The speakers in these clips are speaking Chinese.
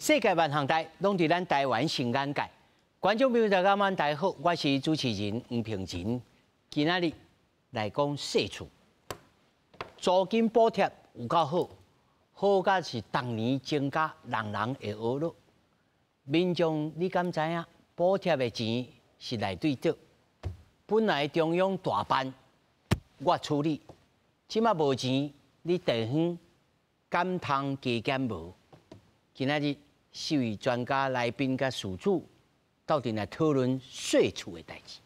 世界万行台拢伫咱台湾新眼界。观众朋友大家晚大家好，我是主持人黄平真。今仔日来讲社畜，租金补贴有够好，好甲是逐年增加，人人会学咯。民众你敢知影补贴的钱是来对倒？本来中央大办我处理，即马无钱，你地方敢通加减无？今仔日四位专家来宾甲事主，到底来讨论税厝的代志。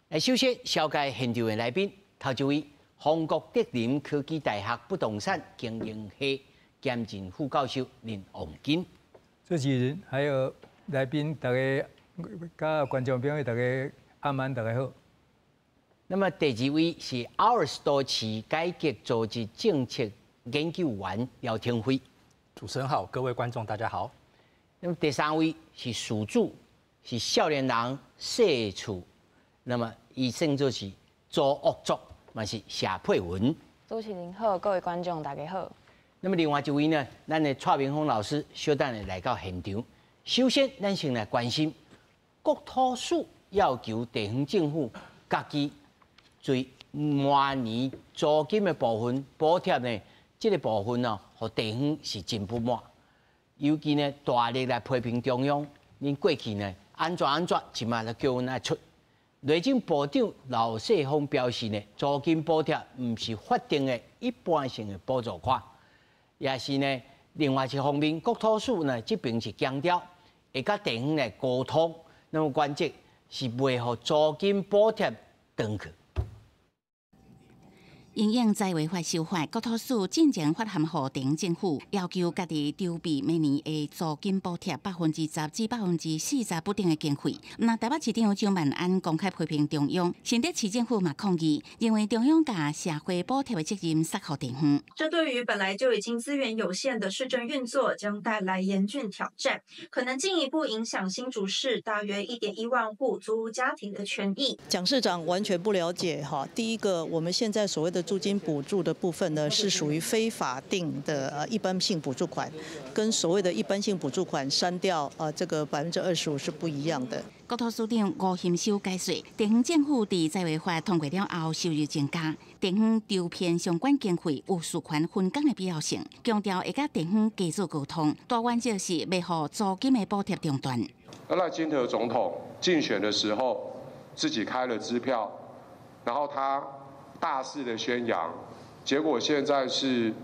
来，首先紹介現場的來賓，頭一位，宏國德林科技大學不動產經營系兼任副教授林王金。主持人還有來賓，大家甲觀眾朋友大家晚安，大家好。那麼第二位是奧爾斯多市改革組織政策研究員廖廷輝。主持人好，各位觀眾大家好。那麼第三位是事主，是少年人社畜，那麼伊算作是做惡作，嘛是謝佩文。主持人好，各位觀眾大家好。那麼另外一位呢，咱的蔡明峰老師小等下來到現場。首先，咱先來關心國土署要求地方政府家己對每年租金的部分補貼呢，這個部分呢，和地方是真不滿。尤其呢，大力來批評中央，恁過去呢安怎，即馬就叫阮來出。內政部長劉世峰表示呢，租金補貼唔是法定的一般性的補助款，也是呢另外一方面，國土署呢這邊是強調會甲地方來溝通，那麼關鍵是袂互租金補貼斷去。因應財違法修法，國土署進前發函予地方政府，要求家己籌備每年的租金補貼10%至40%不定的經費。那台北市長張萬安公開批評中央，新北市政府嘛抗議，認為中央把社會補貼的責任撒予地方。這對於本來就已經資源有限的市政運作，將帶來嚴峻挑戰，可能進一步影響新竹市大約1.1萬戶租屋家庭的權益。蔣市長完全不了解哈，第一個，我們現在所謂的租金補助的部分呢，是屬於非法定的一般性補助款，跟所謂的一般性補助款刪掉這個25%是不一樣的。國土署長吳欣秀解說，地方政府在財違法通過了後，收入增加，地方調編相關經費有事權分工的必要性，強調會甲地方加做溝通，大原則是袂予租金的補貼中斷。賴清德總統競選的時候，自己開了支票，然後他大肆的宣揚，結果現在是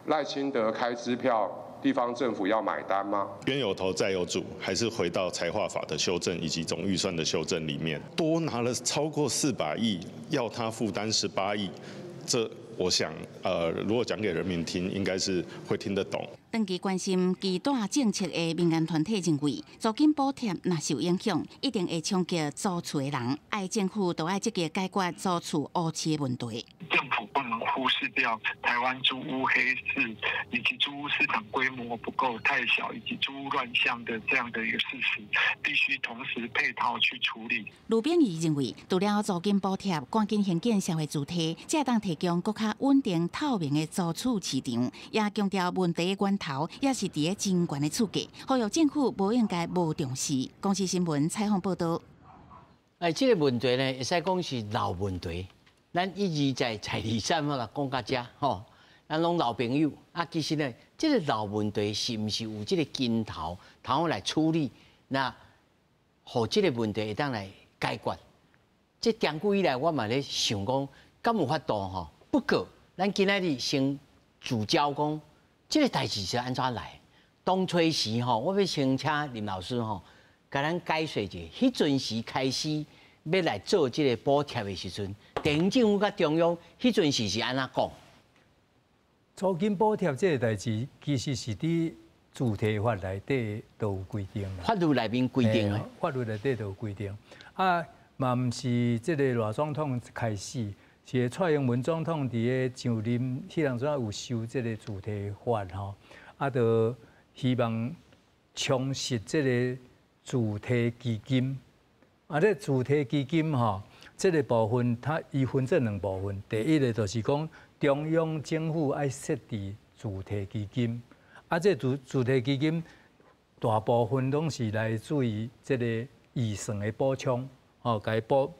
賴清德開支票，地方政府要買單嗎？冤有頭債有主，還是回到財劃法的修正以及總預算的修正裡面，多拿了超過400億，要他負擔18億，這我想，如果講給人民聽，應該是會聽得懂。長期關心巨大政策的民間團體認為，租金補貼若受影響，一定會衝擊租厝的人。愛政府都要積極解決租厝烏市的問題。政府不能忽視掉台灣租屋黑市以及租屋市場規模不夠太小，以及租屋亂象的這樣的一個事實，必須同時配套去處理。盧秉義認為，除了租金補貼，趕緊興建社會主體，才當提供更加穩定透明的租厝市場，也強調問題的源頭也是佇個金權的處境，呼籲政府不應該無重視。公視新聞採訪報道。這個問題呢，會使講是老問題。咱一直在財理上嘛講到這吼，咱攏老朋友啊，其實呢，這個老問題是毋是有這個根頭來處理？那互這個問題會當來解決。這長久以來，我嘛咧想講，敢有法度吼？不過，咱今仔日先聚焦講，這個代志是安怎來？當初時吼，我要先請林老師吼，甲咱解說者，迄陣時開始要來做這個補貼的時陣，地方政府甲中央迄陣時是安怎講？租金補貼這個代志，其實是佇主體法內底都有規定啦。法律內面規定的，法律內底都有規定。啊，嘛毋是這個賴總統開始。是蔡英文總統佇個上任，迄陣時有修這個主體法吼，啊，就希望充實這個主體基金。啊，這主體基金吼，这个部分伊分做2部分，第一个就是讲中央政府爱设置主题基金，这主题基金大部分拢是来自于这个预算的补充，甲伊补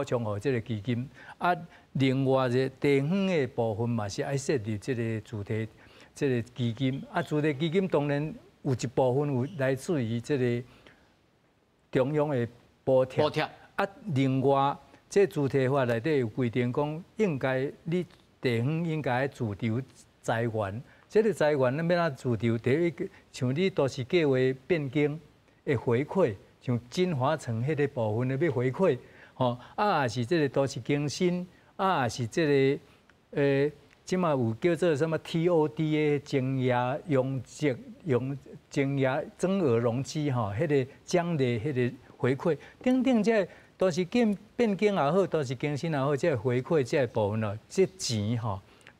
充互这个基金。另外一个地方的部分嘛是爱设立这个主题这个基金，主题基金当然有一部分有来自于这个中央的补贴。另外这主题法内底有规定讲，应该你地方应该自筹财源。这个财源咱要怎自筹？第一个，像你都市计划变更的回馈，像金华城迄个部分的要回馈，也是这个都市更新，也是这个即马有叫做什么 TOD 的增压增额容积迄个奖励迄个回馈，等这都是变更也好，都是更新也好，这回馈这部分哦，这钱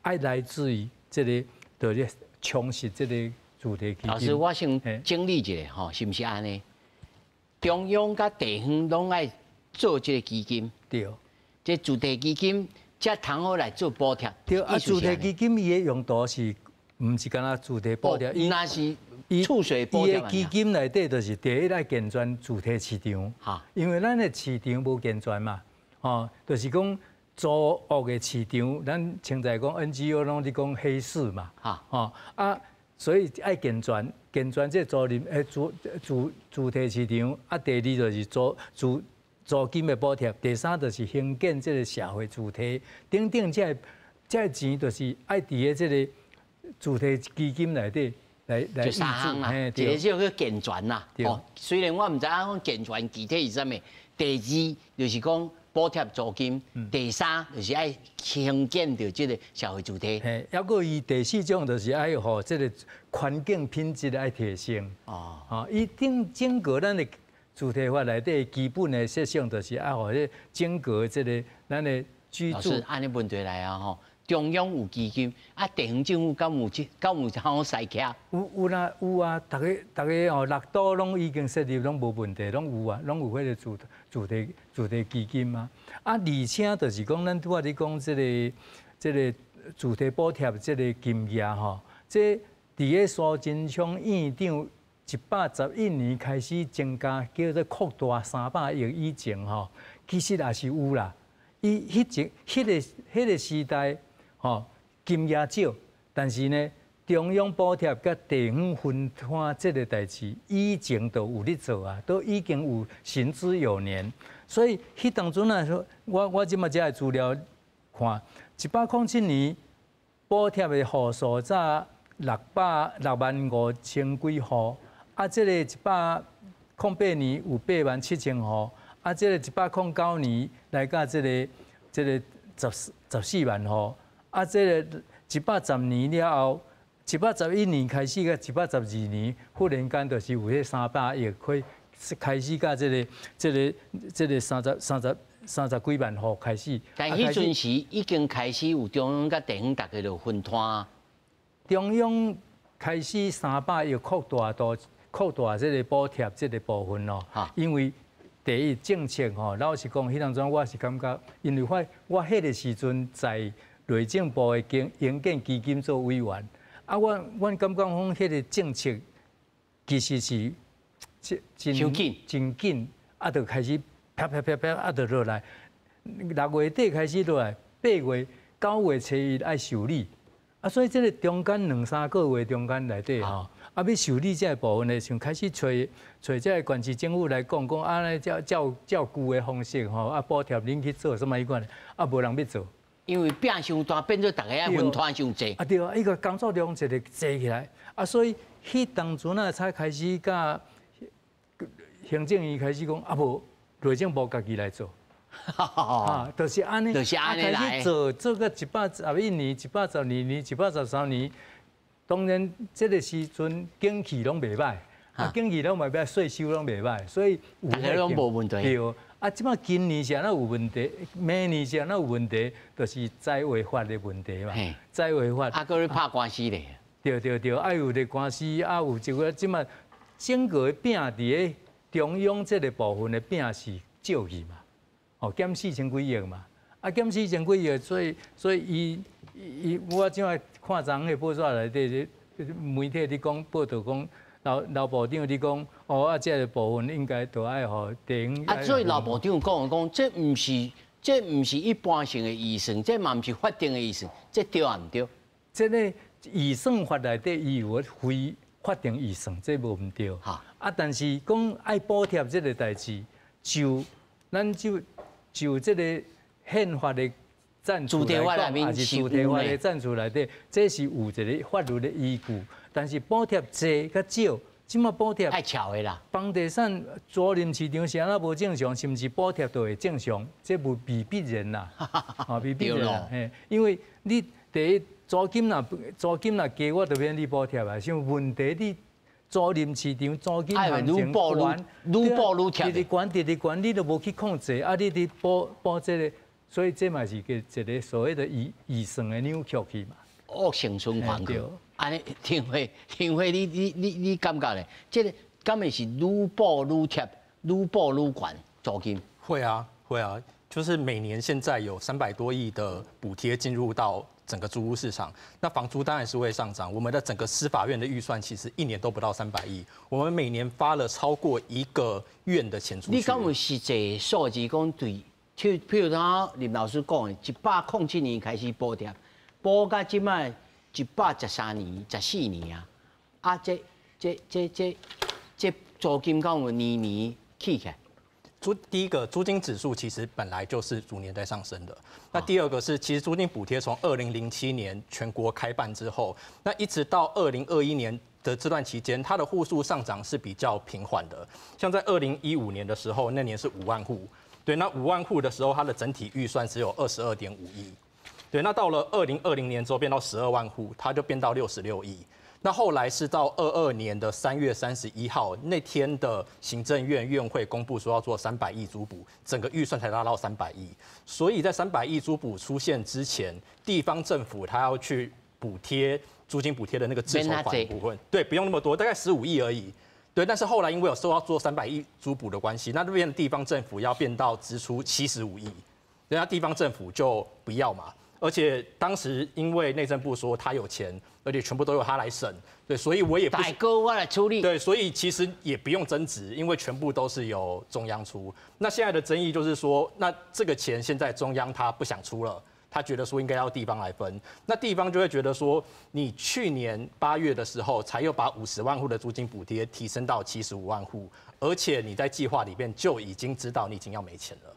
爱来自于这个。就是充实这个主题基金。老师，我想整理一下是不是安尼？中央甲地方拢爱做这个基金，对。这主题基金才通好来做补贴。对，主题基金伊的用途是，唔是干那主题补贴，那是储水补贴。伊的基金内底就是第一来健全主题市场，因为咱的市场无健全嘛，就是讲。租屋的市场，咱现在讲 NGO 拢伫讲黑市嘛，所以爱健全这租赁主题市场。第二就是租金的补贴，第三就是兴建这个社会主题，等这钱就是爱伫个这个主题基金内底来就3项啦，第一叫健全啦，虽然我唔知影讲健全具体是啥物，第二就是讲。补贴租金，第三就是爱兴建到这个社会主题。还个伊第4种就是爱互这个环境品质爱提升。伊整个咱的主题法内底基本的设想就是爱互这整个这个咱的居住。老师，按你问题来啊中央有基金，地方政府敢有好塞起？有啦，有啊，大家6都拢已经设立，拢无问题，拢有啊，拢有迄个主题基金嘛。而且就是讲，咱拄仔咧讲这个主题补贴这个金额这伫个苏贞昌院长111年开始增加，叫做扩大300亿以前其实也是有啦。伊迄个时代。金额少，但是呢，中央补贴甲地方分摊这个代志，以前都有咧做啊，都已经有行之有年。所以迄当阵啊，我即马只个资料看，107年补贴的户数才65000几户，这个108年有87000户，这个109年来到这个14万户。这个110年了后，111年开始到112年，忽然间就是有迄300亿，开始到这个30几万户开始。但迄阵时已经开始有中央甲地方大家就分摊。中央开始300亿扩大这个补贴这个部分咯，因为第一政策老实讲，迄当阵我是感觉，因为我迄个时阵在。内政部的营建基金做委员，我感觉讲迄个政策其实是真紧，就开始啪，就落来。6月底开始落来，8月、9月初一爱受理，所以这个中间2-3个月中间内底要受理这部分呢，像开始找这个县市政府来讲，尼照旧的方式补贴恁去做什么迄款，无人要做。因为饼伤大，变做大家要分摊伤济。对啊，伊个工作量一个坐起来，所以迄当阵才开始甲行政院开始讲，无内政部家己来做，就是安尼，开始做个111年、112年、113年，当然这个时阵景气拢袂歹，景气拢袂歹，税收拢袂歹，所以大家拢无问题。即摆今年是安那有问题，明年是安那有问题，就是再违法的问题嘛。再违法，搁咧拍官司咧。对，爱有咧官司，有一个即摆整个饼伫个中央这个部分的饼是借去嘛，哦，减4000几亿嘛，啊，减4000几亿，所以我怎啊看昨个报纸内底，媒体咧讲报道讲。老部长你讲，哦啊，这个部分应该都爱互地方。啊，所以老部长讲，这唔是一般性的预算，这嘛唔是法定的预算，这对啊唔对？这个预算法内底伊有非法定预算，这无唔对。哈啊，但是讲爱补贴这个代志，咱就这个宪法的赞助来讲，还是主题法的赞助内底，这是有一个法律的依据。但是补贴多甲少，即马补贴爱巧的啦。房地产租赁市场是安那无正常，是毋是补贴都会正常？这未必然啦，啊，未必然啦，嘿，因为你第一租金若低，我就免你补贴啊。像问题你租赁市场租金行情愈补愈贴，直直悬，你都无去控制，啊，你伫补这个，所以这嘛是一个所谓的预算的扭曲去嘛。恶性循环去。安尼，庭辉，你感觉咧？这个敢会是愈补愈贴，愈补愈悬租金？会啊，就是每年现在有300多亿的补贴进入到整个租屋市场，那房租当然是会上涨。我们的整个司法院的预算其实1年都不到300亿，我们每年发了超过1个院的钱出去。你敢有实际数字讲对？譬如他林老师讲的，107年开始补贴，补到即摆。113年、14年啊！啊，这租金敢有年起来？第一个租金指数其实本来就是逐年在上升的。那第二个是，其实租金补贴从2007年全国开办之后，那一直到2021年的这段期间，它的户数上涨是比较平缓的。像在2015年的时候，那年是5万户，对，那5万户的时候，它的整体预算只有22.5亿。对，那到了2020年之后变到12万户，它就变到66亿。那后来是到22年的3月31号那天的行政院院会公布说要做300亿租补，整个预算才达到300亿。所以在300亿租补出现之前，地方政府它要去补贴租金补贴的那个自筹款部分，对，不用那么多，大概15亿而已。对，但是后来因为有说要做300亿租补的关系，那这边的地方政府要变到支出75亿，人家地方政府就不要嘛。而且当时因为内政部说他有钱，而且全部都由他来审，对，所以我也不大哥我来处理。对，所以其实也不用争执，因为全部都是由中央出。那现在的争议就是说，那这个钱现在中央他不想出了，他觉得说应该要地方来分。那地方就会觉得说，你去年8月的时候才又把50万户的租金补贴提升到75万户，而且你在计划里面就已经知道你已经要没钱了，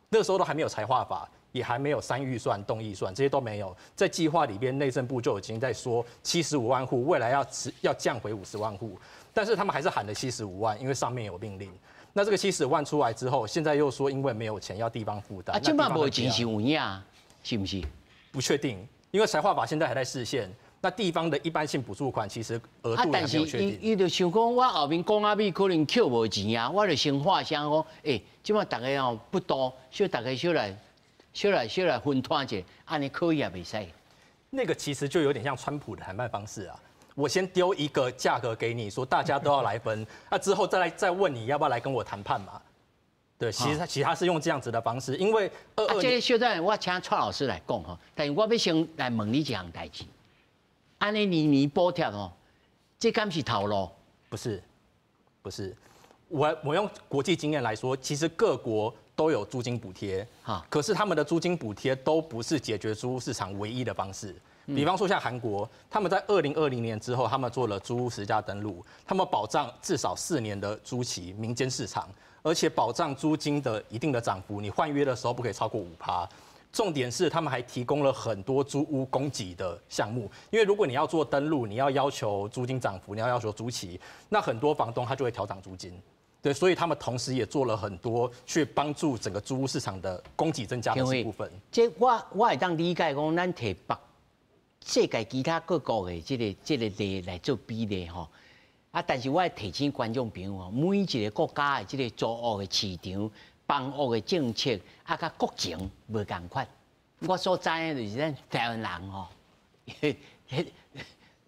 那个时候都还没有财划法。也还没有3预算、动预算，这些都没有。在计划里边，内政部就已经在说75万户，未来要降回50万户，但是他们还是喊了75万，因为上面有命令。那这个75万出来之后，现在又说因为没有钱要地方负担。啊，今嘛无钱是有影，是不是？不确定，因为财划法现在还在释宪。那地方的一般性补助款其实额度还没有确定。但是伊就想讲，我后面公阿米可能扣无钱啊，我就先话声讲，今嘛大家哦不多，所以大家小来分摊者，安尼可以也袂使。那个其实就有点像川普的谈判方式啊，我先丢一个价格给你，说大家都要来分，那之后再问你要不要来跟我谈判嘛。对，其实他是用这样子的方式，因为这个小段我请蔡老师来讲哈，但是我要先来问你一项代志，安尼年补贴哦，这敢是头路？不是，我用国际经验来说，其实各国都有租金补贴，可是他们的租金补贴都不是解决租屋市场唯一的方式。比方说像韩国，他们在2020年之后，他们做了租屋实价登录，他们保障至少4年的租期民间市场，而且保障租金的一定的涨幅，你换约的时候不可以超过5%。重点是他们还提供了很多租屋供给的项目，因为如果你要做登录，你要求租金涨幅，你要求租期，那很多房东他就会调涨租金。对，所以他们同时也做了很多去帮助整个租屋市场的供给增加的部分。这我会当理解讲，咱摕世界其他各国的这个例来做比例吼。啊，但是我会提醒观众朋友吼，每一个国家的这个租屋的市场、房屋的政策，啊，甲国情无共款。我所知的就是咱台湾人吼，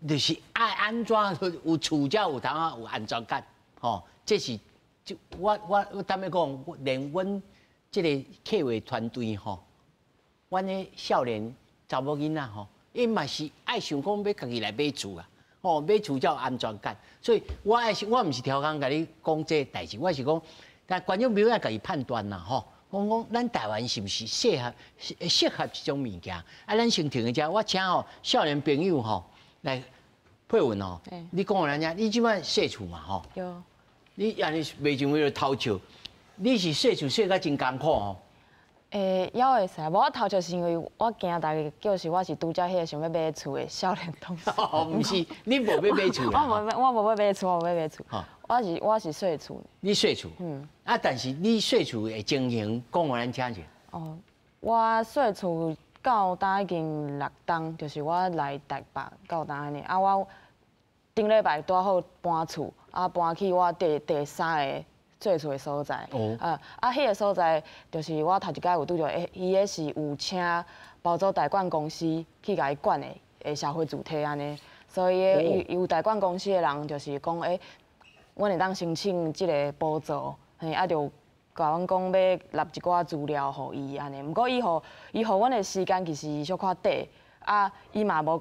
就是爱安怎有厝才有通啊有安全感，吼，这是就我坦白讲，连阮这个客户团队吼，阮的少年查某囡仔吼，伊嘛是爱想讲要家己来买厝啊，吼买厝才有安全感。所以我毋是调侃甲你讲这代志，我是讲，但观众朋友要家己判断啦，吼。讲咱台湾是毋是适合这种物件？啊，咱先停一下，我请吼少年朋友吼来配问吼。你讲人家，你即摆细厝嘛吼？有。你安尼袂像为了偷笑，你是细厝细甲真艰苦吼。也会使，无我头就是因为我惊大家就是我是拄则迄个想要买厝的少年同事。哦，毋是，你无要买厝啦。我无要买厝，我无要买厝。我是细厝。你细厝。啊，但是你细厝的情形，讲互咱听者。哦，我细厝到当已经6档，就是我来台北到当安尼。啊，我顶礼拜拄好搬厝，啊搬去我第3个做厝的所在。迄个所在就是我头一摆有拄着，伊个是有请包租代管公司去甲伊管的社会主体安尼，所以有代管公司的人就是讲，阮会当申请即个补助，啊就甲阮讲要立一寡资料互伊安尼。毋过伊互阮的时间其实小可短，啊伊嘛无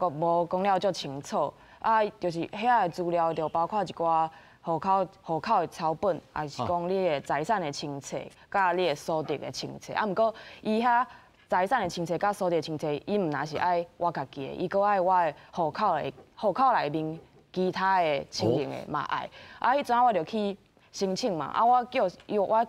讲了足清楚，啊就是遐个资料就包括一寡。户口的抄本，还是讲你的财产的清册，甲你的所得的清册。啊，毋过伊遐财产的清册甲所得清册，伊毋若是爱我家己的，伊搁爱我的户口内面其他的亲人的嘛爱。啊，迄阵我就去申请嘛，啊我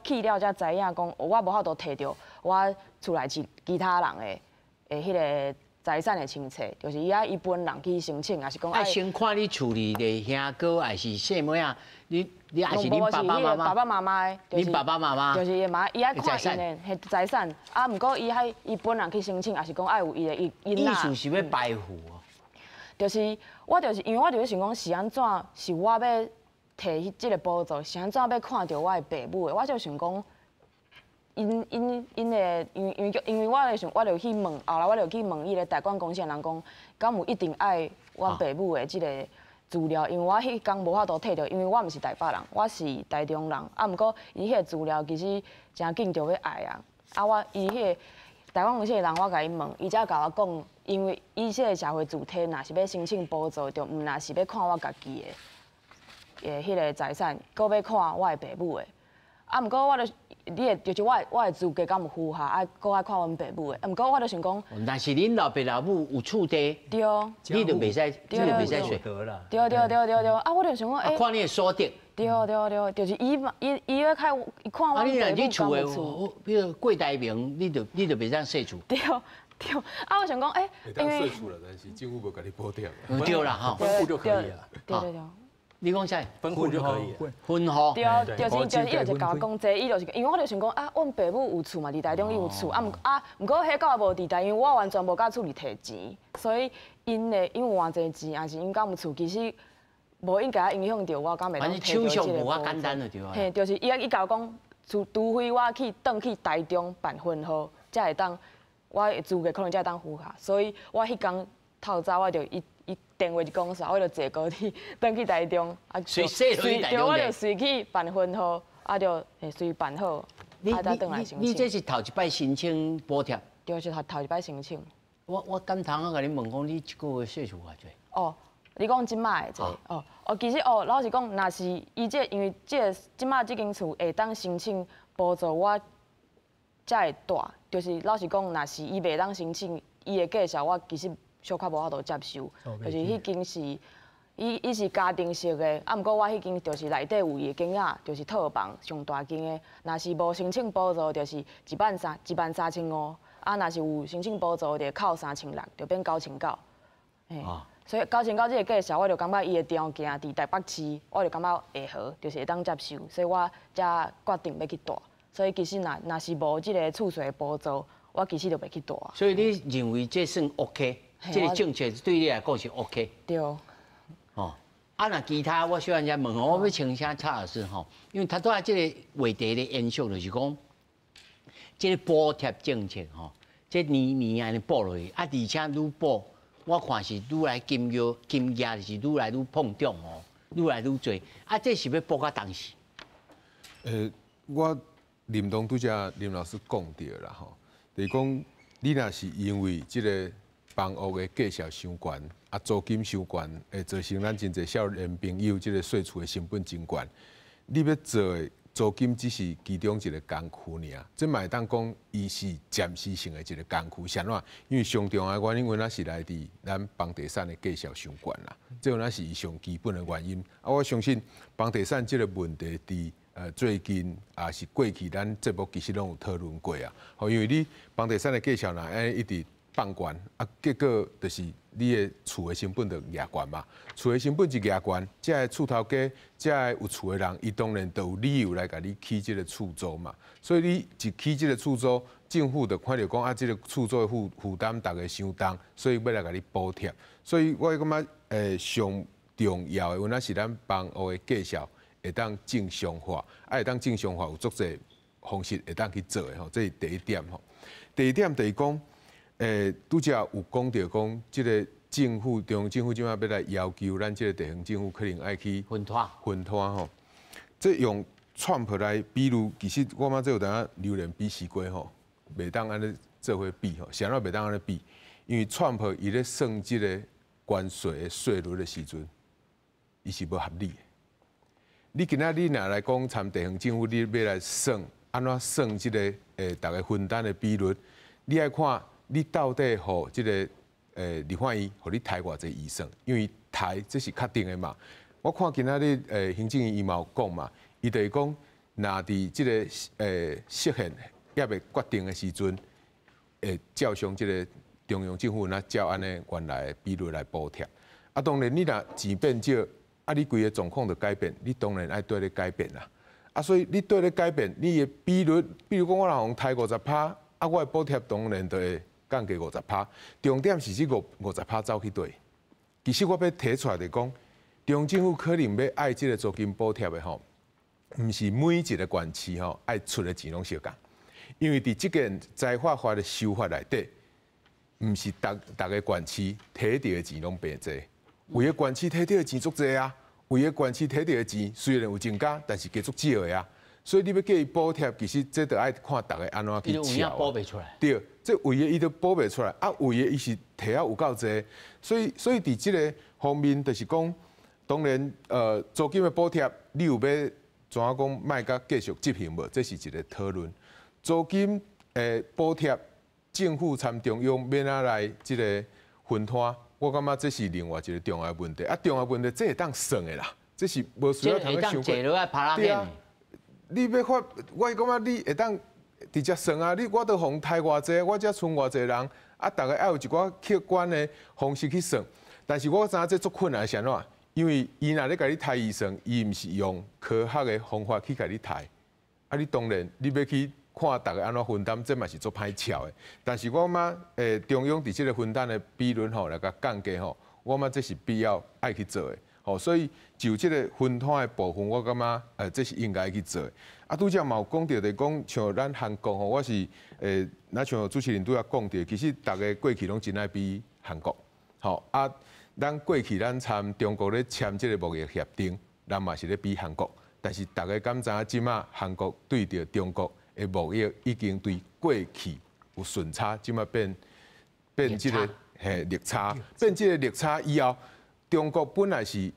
去了才知影讲，我无法度摕到我厝内其他人的迄个。财产的清册，就是伊本人去申请，还是讲？先看你处理的兄哥，还是细妹啊？你还是恁爸爸妈妈？爸爸妈妈的。恁爸爸妈妈。就是伊妈，伊爱看因的财产，啊，毋过伊本人去申请，还是讲爱有伊的囡仔。意思是要排户哦。就是因为我就是想讲是安怎，是我要摕即个补助，是安怎要看到我的爸母的，我就想讲。因为我就去问，后来我就去问伊个代管公司的人讲，敢有一定爱我爸母的即个资料？因为我迄天无法度摕到，因为我毋是台北人，我是台中人。啊，毋过伊迄个资料其实真紧就要爱啊。啊，伊迄个台湾公司的人，我甲伊问，伊才甲我讲，因为伊即个社会主体若是要申请补助，就毋若是要看我家己的迄个财产，搁要看我的爸母的。啊，毋过就是我的资格敢有符合，啊，搁爱看阮爸母的。毋过我就想讲，但是恁老爸老母有厝地，对，你就袂使，你就袂使选对。啊，我就想讲，看你的所得。对，就是伊要看我爸母你厝的，比如贵台名，你就袂当细厝。对，啊，我想讲，因为细厝了，但是政府无甲你补贴。对啦，哈，分户就可以了。对。你讲啥？分户就可以，分户。对，就是伊就甲我讲这，伊就是因为我就想讲啊，阮爸母有厝嘛，伫台中伊有厝，毋过迄个无伫台，因为我完全无甲厝里摕钱，所以因为有偌济钱，还是因敢有厝，其实无应该影响到我敢袂当摕到这个。手续无简单就对啊。嘿，就是伊甲我讲，除非我转去台中办分户，才会当我的资格可能才会当符合，所以我迄天透早我就伊电话就讲啥，我就坐高铁转去台中，我就随去办分户，就随办好，再转来申请。你这是头一摆申请补贴？对，是头一摆申请。我敢通啊，甲你问讲，你一个月岁数偌济？你讲即摆的这，其实老实讲，若是伊因为即摆这间厝会当申请补助，我才会大。就是老实讲，若是伊袂当申请，伊的介绍我其实。小可无法度接受，就是迄间是，伊是家庭式的，毋过我迄间就是内底有伊的间仔，就是套房上大间的。若是无申请补助，就是13000，若是有申请补助，就扣3600，就变9900。所以9900这个介绍，我就感觉伊的条件伫台北市，我就感觉会合，就是会当接受，所以我才决定要去住。所以其实若是无即个厝税补助，我其实就袂去住。所以你认为这算 OK？这个政策对你来讲是 OK。对。那其他我需要人家问我要请下蔡老师吼，因为他都在这个话题的延续，就是讲，这个补贴政策吼，这年安尼补落去，而且愈补，我看是愈来金额是愈来愈膨胀哦，愈来愈多。这是要补到当时。我林东拄则林老师讲到啦吼，就是讲你若是因为即个房屋的价值伤悬，啊租金伤悬，会造成咱真侪少年朋友即个税厝的成本真悬。你要做的租金只是其中一个工区尔，这嘛会当讲伊是暂时性的一个工区，啥怎？因为上重要的原因，原来是来自咱房地产的价值伤悬啦，这原来是上基本的原因。啊，我相信房地产这个问题伫最近也是过去咱节目其实拢有讨论过啊。吼，因为你房地产的价值若安尼一直放悬，啊，结果就是你的厝的成本就压悬嘛。厝的成本一压悬，这个厝头家，这个有厝的人，伊当然就有理由来甲你起这个厝租嘛。所以你一起这个厝租，政府就看到讲啊，这个厝租的负担大家伤重，所以要来甲你补贴。所以我感觉上重要的，原来是咱房屋的价值会当正常化，啊会当正常化有足侪方式会当去做的吼，这是第一点吼。第二点就是讲。拄则有讲到讲，即个政府中央政府即摆要来要求咱即个地方政府可能爱去分摊吼。这用 Trump 来比如，其实我嘛这有当留言比西瓜吼，袂当安尼做伙比吼，谁袂当安尼比？因为 Trump 伊咧算即个关税的税率的时阵，伊是无合理的。你今仔日若来讲，参地方政府你要来算安怎算即个大家分担的比率，你爱看。你到底互即个立法院，互你抬偌济预算？因为抬这是确定的嘛。我看今仔日行政院伊嘛有讲嘛，伊就是讲，若伫即个实现也未决定的时阵，照上即个中央政府那照安尼原来的比率来补贴。啊，当然你若钱变少，啊你规个状况就改变，你当然爱对咧改变啦。啊，所以你对咧改变，你的比率，比如讲我若用抬50%，啊我的补贴当然就会。降低50%，重点是这50%走去对。其实我要提出来就讲，中央政府可能要爱这个租金补贴的吼，唔是每一个县市吼爱出的钱拢相共，因为伫这件财法法的修法内底，唔是大个县市摕到的钱拢变济，有的县市摕到的钱足济啊，有的县市摕到的钱虽然有增加，但是继续少的啊。所以你要叫伊补贴，其实这就爱看大家安怎去敲。补袂出来。对，这有的伊都补袂出来，啊有的伊是摕啊有够济，所以伫即个方面，就是讲，当然租金的补贴，你有要怎样讲，卖甲继续执行无？这是一个讨论。租金补贴，政府参中央免啊来即个分摊，我感觉这是另外一个重要的问题。啊，重要问题这会当算的啦，这是无需要通去想过。对啊。你要发，我感觉你会当直接算啊！我都互抬偌济，我才剩偌济人，啊，大家要有一寡客观的方式去算。但是我知影这足困难是安怎？因为伊若咧甲你抬预算，伊毋是用科学的方法去甲你抬，啊，你当然你要去看大家安怎分担，这嘛是足歹巧的。但是我感觉中央伫即个分担的比率吼来甲降低吼，我感觉这是必要爱去做的。哦，所以就这个分摊的部分，我感觉这是应该去做的。啊，拄则嘛有讲到，就是讲像咱韩国吼，我是那像主持人拄则讲到，其实大家过去拢真爱比韩国。好啊，咱过去咱参中国咧签这个贸易协定，咱嘛是咧比韩国。但是大家敢知影，即马韩国对着中国的贸易已经对过去有顺差，即马变这个逆差，变这个逆差以后。中国本来是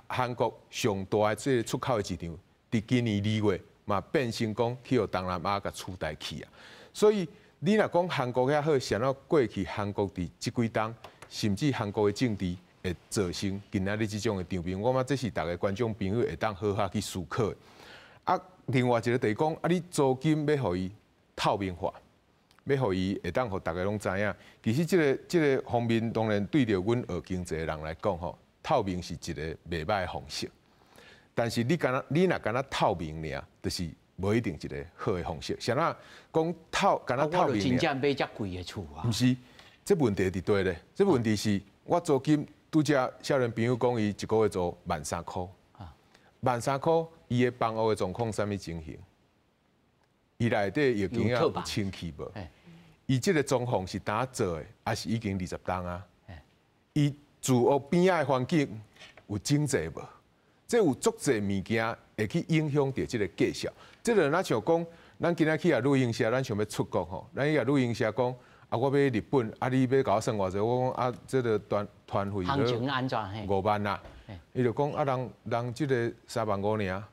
韩国上大的这个出口的市场，伫今年2月嘛变成讲去互东南亚甲取代去啊。所以你若讲韩国遐好，想到过去韩国伫即几冬，甚至韩国的政治会造成今仔日即种的场面，我感觉这是大家观众朋友会当好好去思考的。啊，另外一个就是讲，啊，你租金要互伊透明化，要互伊会当互大家拢知影。其实这个方面，当然对着阮学经济的人来讲吼。透明是一个袂歹的方式，但是你若敢若透明尔，就是无一定一个好的方式。像那讲敢若透明尔，我真正买遮贵的厝啊！毋是，这问题伫对咧。这问题是我租金拄则少年朋友讲，伊一个月租13,000，13,000，伊的房屋的状况啥物情形？伊内底已经有清气无？伊这个装潢是打做的，还是已经20档啊？伊住屋边仔的环境有整齐无？这有足侪物件会去影响到这个绩效。这个咱像讲，咱今仔去啊旅行社，咱想要出国吼，咱去啊旅行社讲，啊我要日本，啊你要甲我算偌济？我讲啊，这个团费行情安怎嘿？5万啦，伊就讲啊人这个3万5尔，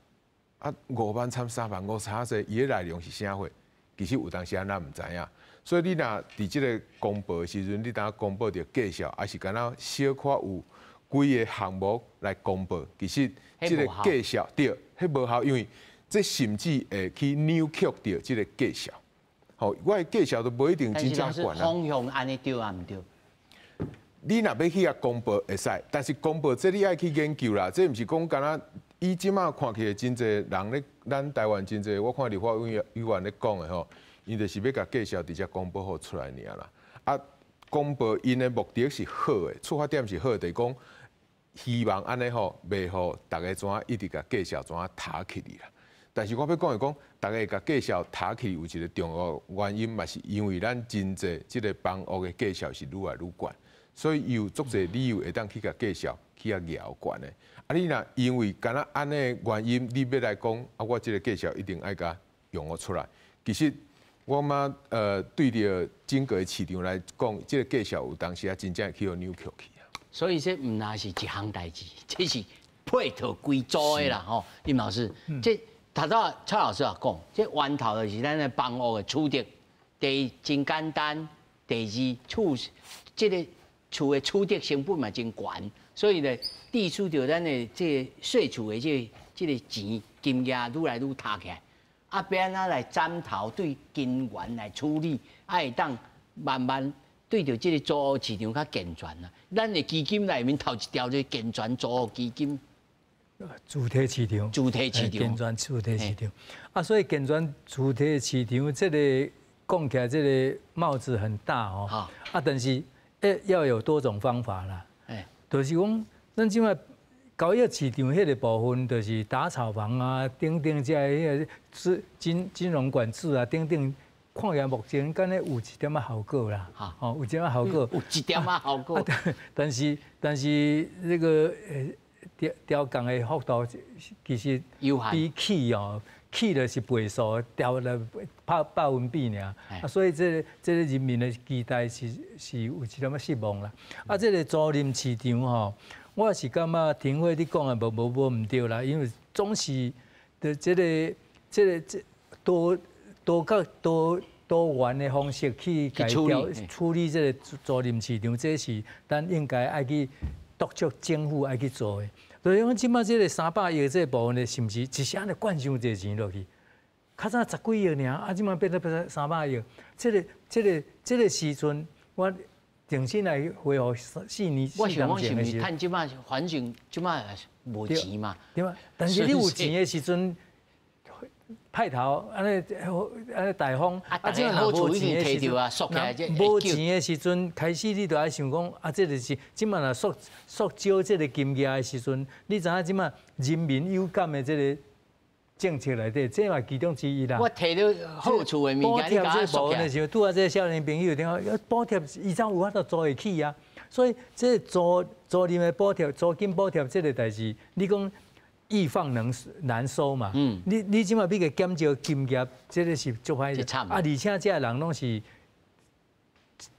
啊5万参3万5差济，伊的内容是啥货？其实有当时咱唔知影。所以你若伫即个公布的时阵，你当公布着绩效，还是敢若小可有几个项目来公布，其实即个绩效对，迄无效，因为这甚至会去扭曲着即个绩效。吼，我的绩效都无一定真正悬啦。方向安尼对啊唔对？你若要去啊公布会使，但是公布这你爱去研究啦，这毋是讲敢若伊即马看起来真侪人咧，咱台湾真侪，我看立法委员咧讲的吼。伊就是要甲绩效直接公布好出来尔啦。啊，公布因的目的是好的，出发点是好的，就是讲希望安尼吼，袂互大家怎一直甲绩效怎塔起哩啦。但是我要讲的讲，大家甲绩效塔起有一个重要原因，嘛是因为咱真侪即个房屋的绩效是愈来愈悬，所以有足侪理由会当去甲绩效去啊摇悬的。啊，你若因为敢若安尼原因，你要来讲啊，我即个绩效一定爱甲用我出来，其实。我嘛对着整个市场来讲，这个绩效有当时啊真正去互扭曲去啊。所以这唔那是一项代志，这是配套规组的啦吼。林老师，这头早蔡老师也讲，这源头就是咱的房屋的处理，第一真简单，第二这个厝的处理成本嘛真悬，所以呢，地处着咱的这税厝的这个钱金额愈来愈塌起来。啊，要安怎来斩头对根源来处理，会当慢慢对着这个租屋市场较健全啦。咱的基金内面头一条就是健全租屋基金。主体市场，健全主体市场。啊，所以健全主体市场这个讲起来，这个帽子很大哦。啊，但是要有多种方法啦。就是讲，咱即摆。交易市场迄个部分，就是打炒房啊，等等这迄个是金融管制啊，等等，看起来目前敢若有一点仔效果啦，哦，有一点仔效果，有一点仔效果。但是那个调降的幅度其实比起就是倍数，调了100%尔，啊，所以这个人民的期待是有一点仔失望啦。啊，这个租赁市场吼。我是感觉庭辉你讲的无唔对啦，因为总是的这个多元的方式去改调处理这个租赁市场，这是咱应该爱去督促政府爱去做的。所以讲，即摆这个300亿这部分的，是毋是一下子灌伤这钱落去？较早10几亿尔，啊，即摆变到300亿，这个时阵我。重新来恢复4年。我想讲是毋是趁即摆反正即摆无钱嘛？对啊，但是你有钱的时阵，派头安尼大方，啊，即个无钱的时阵啊，缩起来这。无钱的时阵，开始你就爱想讲，啊，这就是即摆若缩少这个金额的时阵，你知影即摆人民有感的这个。政策内底，这嘛其中之一啦。我摕到好处的物件，你甲我部分的时候，拄啊，这少年朋友听讲，补贴伊怎有法度租得起啊？所以这租赁的补贴、租金补贴这个代志，你讲易放难收嘛？你即马比个减少金额，这个是足歹的。啊，而且这人拢是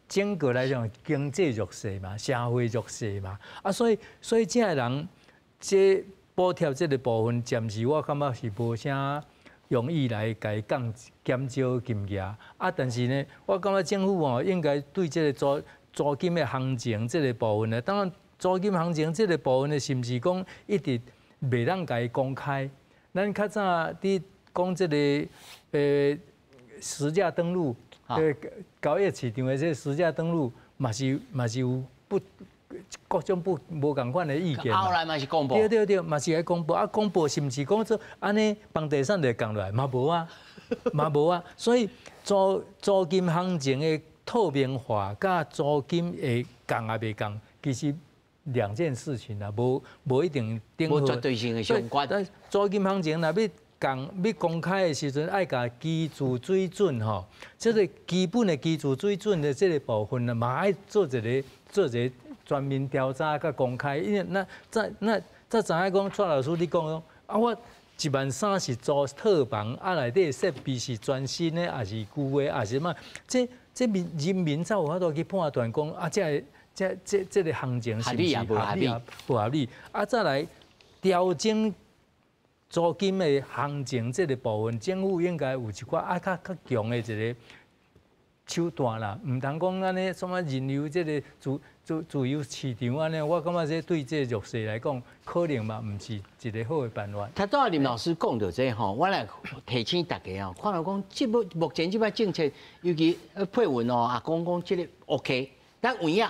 整个来讲经济弱势嘛，社会弱势嘛。啊，所以这人这。补贴这个部分，暂时我感觉是无啥容易来改减少金额啊。但是呢，我感觉政府哦应该对这个租金的行情这个部分呢，当然租金行情这个部分呢，是毋是讲一直袂当甲公开？咱较早伫讲这个实价登录，交易市场的这实价登录，嘛是有不。各种无共款的意见后来嘛是公布，对，嘛是爱公布。啊，公布是毋是讲做安尼房地产就降落来？嘛无啊，所以租金行情的透明化，甲租金会降也袂降，其实2件事情啦，无一定等无绝对性的相关。但租金行情若要公开的时阵，爱甲基础水准吼，这个基本的基础水准的这个部分呢，嘛爱做一个。全面调查甲公开，因为咱知影讲蔡老师你讲啊，我13000是租套房，啊内底设备是全新的，还是旧的，还是什么？这人民才有法度去判断讲啊，这个行情是不是合理不合理？啊，再来调整租金的行情这个部分，政府应该有一寡较强的一个手段啦，唔通讲安尼什么人流这个自由市场安尼，我感觉这对这弱势来讲，可能嘛唔是一个好的办法。他拄仔林老师讲到这吼，我来提醒大家哦，看到讲目前这摆政策，尤其配文哦，也讲这个 OK， 但有影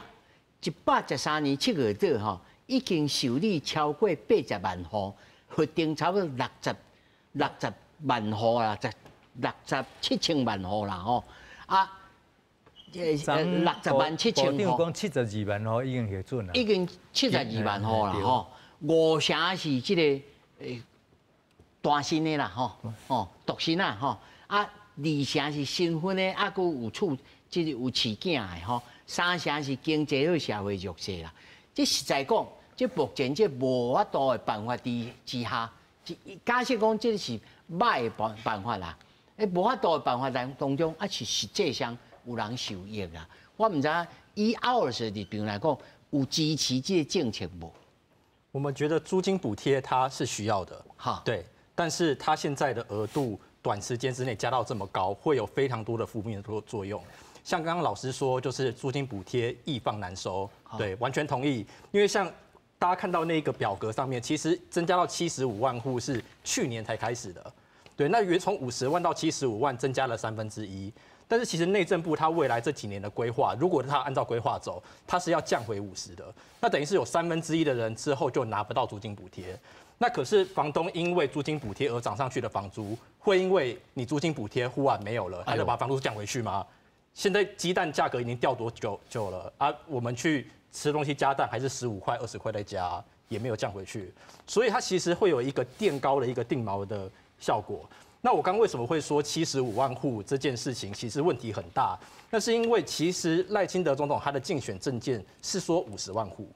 113年7月底吼，已经受理超过80万户，核定差不多60万户啦，67千万户啦吼，啊。60万7千户，讲72万户已经核准啦，已经72万户啦吼，5成是这个单身的啦吼，独身啊吼，啊2成是新婚的，啊佮有厝即个有饲囝的吼，3成是经济和社会弱势啦。这实在讲，这目前这无法度的办法之下，假设讲这是歹的办法啦，无法度的办法当中，啊是实际上。有人受益啦，我唔知以OURS的立场来讲，有支持这个政策无？我们觉得租金补贴它是需要的，对，但是它现在的额度短时间之内加到这么高，会有非常多的负面的作用。像刚刚老师说，就是租金补贴易放难收，对，完全同意。因为像大家看到那个表格上面，其实增加到75万户是去年才开始的，对，那从50万到75万增加了1/3。但是其实内政部它未来这几年的规划，如果它按照规划走，它是要降回50的，那等于是有1/3的人之后就拿不到租金补贴。那可是房东因为租金补贴而涨上去的房租，会因为你租金补贴忽然没有了，他就把房租降回去吗？现在鸡蛋价格已经掉多久了啊？我们去吃东西加蛋还是15块、20块在加，也没有降回去，所以它其实会有一个垫高的一个定锚的效果。那我刚为什么会说75万户这件事情其实问题很大？那是因为其实赖清德总统他的竞选政见是说50万户，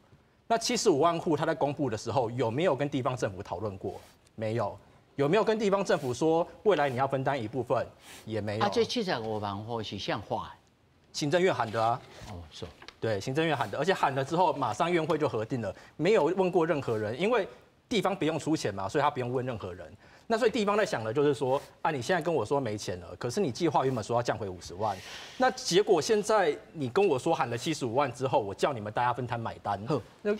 那75万户他在公布的时候有没有跟地方政府讨论过？没有。有没有跟地方政府说未来你要分担一部分？也没有。这75万户是像话，行政院喊的啊。哦，是。对，行政院喊的，而且喊了之后马上院会就核定了，没有问过任何人，因为地方不用出钱嘛，所以他不用问任何人。那所以地方在想的就是说，啊，你现在跟我说没钱了，可是你计划原本说要降回50万，那结果现在你跟我说喊了75万之后，我叫你们大家分摊买单，那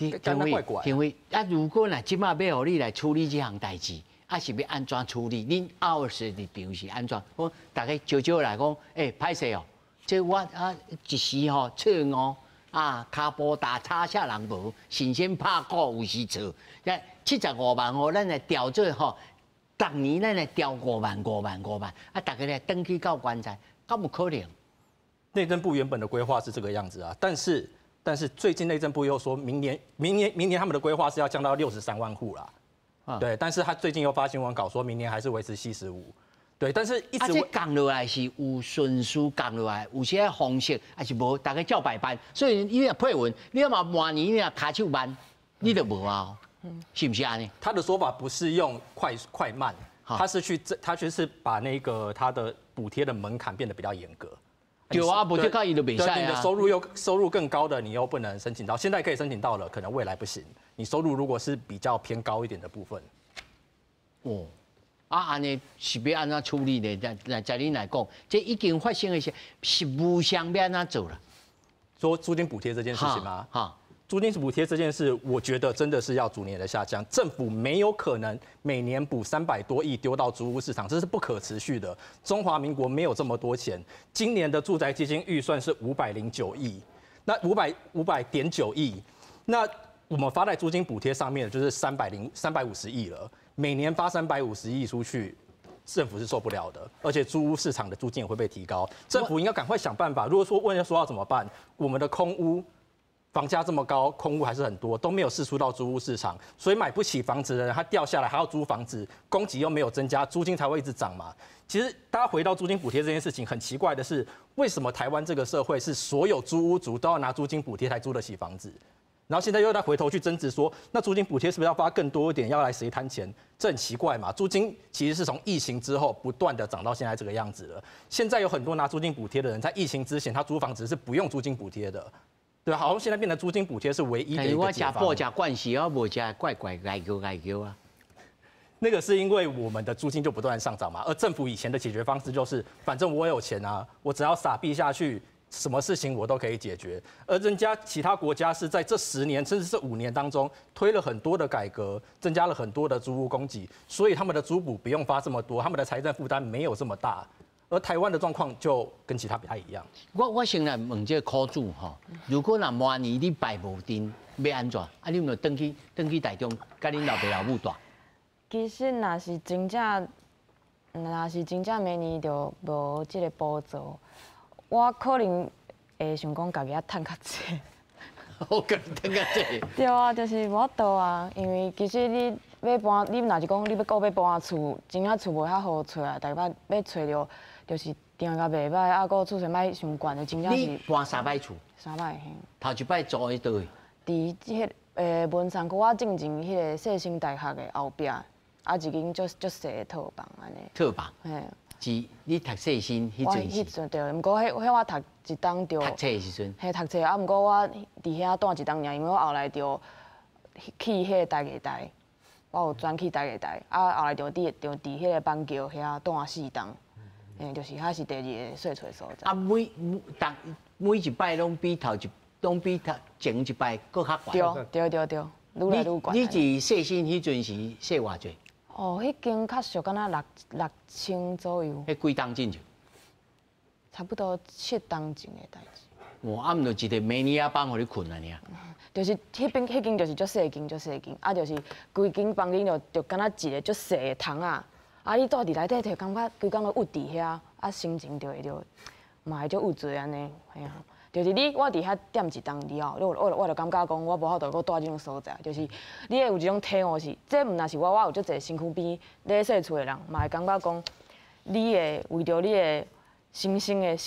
怪怪。因为啊，如果呢，今麦要让你来处理这项代志，啊是要安怎处理？恁OURS的立场是安怎？我大概少来讲，歹势哦，这我啊一时吼错误啊，骹步大差啥人无，神仙拍鼓有时错。75万吼，咱来调做吼。逐年咱来调5万，啊，大家来登记到棺材，敢有可能？内政部原本的规划是这个样子啊，但是最近内政部又说明年他们的规划是要降到63万户啦，对，但是他最近又发新闻稿说明年还是维持75，对，但是一直这降落来是有顺序降落来，有些方式还是无，大家照排班，所以你若配文，你嘛明年你若卡手慢，你就无啊。是不是安尼？他的说法不是用快慢，他就是把那个他的补贴的门槛变得比较严格。有啊，补贴高伊就比赛啊。你的收入更高的，你又不能申请到，现在可以申请到了，可能未来不行。你收入如果是比较偏高一点的部分，哦，安尼是要安怎处理呢？在你来讲，这已经发生的是实务上要安怎做了？说租金补贴这件事情吗？租金补贴这件事，我觉得真的是要逐年的下降。政府没有可能每年补300多亿丢到租屋市场，这是不可持续的。中华民国没有这么多钱。今年的住宅基金预算是509亿，那500.9亿，那我们发在租金补贴上面的就是350亿了。每年发350亿出去，政府是受不了的，而且租屋市场的租金也会被提高。政府应该赶快想办法。如果说要怎么办，我们的空屋。房价这么高，空屋还是很多，都没有释出到租屋市场，所以买不起房子的人，他掉下来还要租房子，供给又没有增加，租金才会一直涨嘛。其实大家回到租金补贴这件事情，很奇怪的是，为什么台湾这个社会是所有租屋族都要拿租金补贴才租得起房子？然后现在又再回头去争执说，那租金补贴是不是要发更多一点，要来谁摊钱？这很奇怪嘛。租金其实是从疫情之后不断的涨到现在这个样子了。现在有很多拿租金补贴的人，在疫情之前他租房子是不用租金补贴的，对吧？好像现在变成租金补贴是唯一的一个解方。我吃布吃惯势，我无吃怪爱叫啊。那个是因为我们的租金就不断上涨嘛，而政府以前的解决方式就是，反正我有钱啊，我只要撒币下去，什么事情我都可以解决。而人家其他国家是在这10年甚至是5年当中推了很多的改革，增加了很多的租屋供给，所以他们的租补不用发这么多，他们的财政负担没有这么大。而台湾的状况就跟其他不太一样。我先来问这个苦主吼，如果那明年你败无阵，要安怎？啊，你有登去台中，甲恁老爸老母住？其实若是真正明年就无即个补助，我可能会想讲家己啊趁较济。我个人趁较济。对啊，就是无度啊，因为其实你要搬，你若是讲你要搬厝，真正厝无遐好找啊，大摆要找着就是定甲袂歹，啊，搁厝钱歹上悬的，真正是。你搬3摆厝？3摆，嘿。头一摆租喺倒位？伫迄文山区啊正前迄个世新大学的后壁。啊，一间足细的套房安尼。套房。嘿。是你读世新迄阵时阵对，毋过迄我读一档着。读册的时阵。嘿，读册啊，毋过我伫遐住一档尔，因为我后来着去迄个大艺大，我有转去大艺大，啊后来着伫迄个板桥遐住4档，嘿，就是遐是第2个细厝所在。啊，每一摆拢比前一摆搁较悬。对，愈来愈悬。你伫世新迄阵是细偌济？哦，迄间较俗，敢若6000左右。迄几档进去？差不多7档前的代志。哇，啊，毋就一个美尼亚房互你困啊尔。就是迄间就是足细间，啊，就是规间房间就敢若一个足细的窗啊，啊，你住伫内底就感觉规工都郁伫遐，啊，心情就会嘛会足郁醉安尼，嘿啊。就是我伫遐踮一档以后，我就感觉讲我无法度搁住即种所在，就是你会有一种体悟是，这毋若是我有足侪身躯边咧细厝的人，嘛会感觉讲，你会为着你的身心的